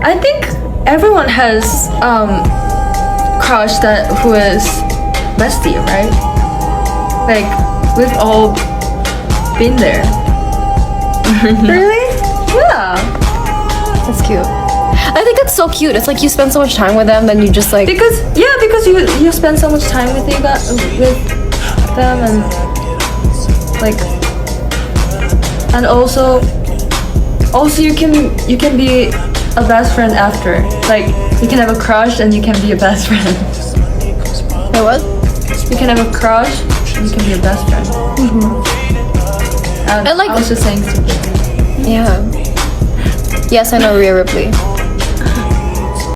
I think everyone has crush that who is bestie, right? Like we've all been there. Really? Yeah. That's cute. I think it's so cute. It's like you spend so much time with them, then you just like Because you spend so much time with with them and like and also you can be a best friend after. Like you can have a crush and you can be a best friend. Wait, what? You can have a crush and you can be a best friend. And like I was just saying something. yeah. Yes, I know Rhea Ripley.